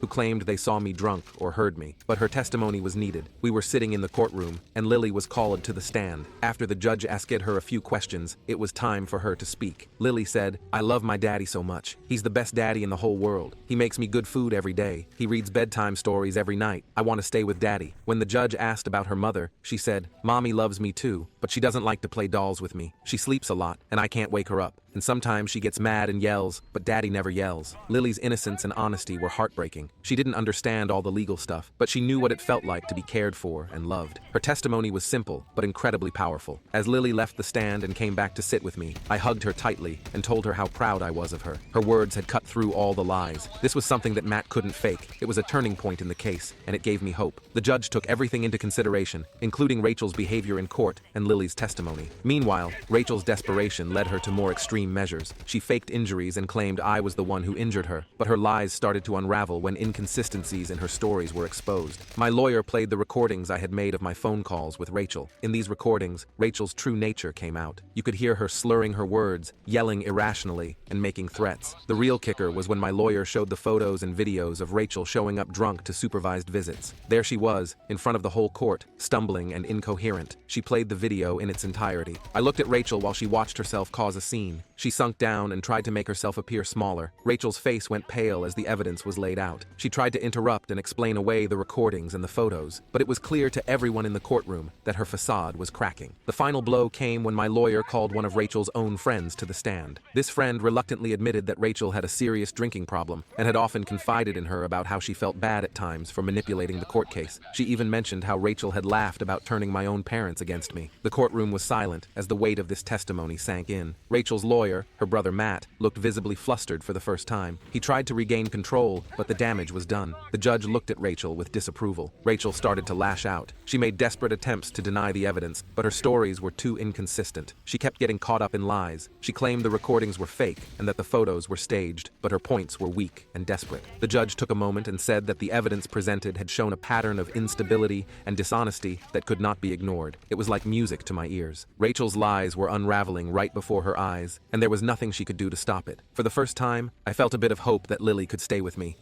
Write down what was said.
who claimed they saw me drunk or heard me, but her testimony was needed. We were sitting in the courtroom, and Lily was called to the stand. After the judge asked her a few questions, it was time for her to speak. Lily said, "I love my daddy so much. He's the best daddy in the whole world. He makes me good food every day. He reads bedtime stories every night. I want to stay with daddy." When the judge asked about her mother, she said, "Mommy loves me too, but she doesn't like to play dolls with me. She sleeps a lot, and I can't wake her up. And sometimes she gets mad and yells, but daddy never yells." Lily's innocence and honesty were heartbreaking. She didn't understand all the legal stuff, but she knew what it felt like to be cared for and loved. Her testimony was simple, but incredibly powerful. As Lily left the stand and came back to sit with me, I hugged her tightly and told her how proud I was of her. Her words had cut through all the lies. This was something that Matt couldn't fake. It was a turning point in the case, and it gave me hope. The judge took everything into consideration, including Rachel's behavior in court and Lily's testimony. Meanwhile, Rachel's desperation led her to more extreme measures. She faked injuries and claimed I was the one who injured her, but her lies started to unravel when inconsistencies in her stories were exposed. My lawyer played the recordings I had made of my phone calls with Rachel. In these recordings, Rachel's true nature came out. You could hear her slurring her words, yelling irrationally, and making threats. The real kicker was when my lawyer showed the photos and videos of Rachel showing up drunk to supervised visits. There she was, in front of the whole court, stumbling and incoherent. She played the video in its entirety. I looked at Rachel while she watched herself cause a scene. She sunk down and tried to make herself appear smaller. Rachel's face went pale as the evidence was laid out. She tried to interrupt and explain away the recordings and the photos, but it was clear to everyone in the courtroom that her facade was cracking. The final blow came when my lawyer called one of Rachel's own friends to the stand. This friend reluctantly admitted that Rachel had a serious drinking problem and had often confided in her about how she felt bad at times for manipulating the court case. She even mentioned how Rachel had laughed about turning my own parents against me. The courtroom was silent as the weight of this testimony sank in. Rachel's lawyer, her brother Matt, looked visibly flustered for the first time. He tried to regain control, but the damage was done. The judge looked at Rachel with disapproval. Rachel started to lash out. She made desperate attempts to deny the evidence, but her stories were too inconsistent. She kept getting caught up in lies. She claimed the recordings were fake and that the photos were staged, but her points were weak and desperate. The judge took a moment and said that the evidence presented had shown a pattern of instability and dishonesty that could not be ignored. It was like music to my ears. Rachel's lies were unraveling right before her eyes, and there was nothing she could do to stop it. For the first time, I felt a bit of hope that Lily could stay with me.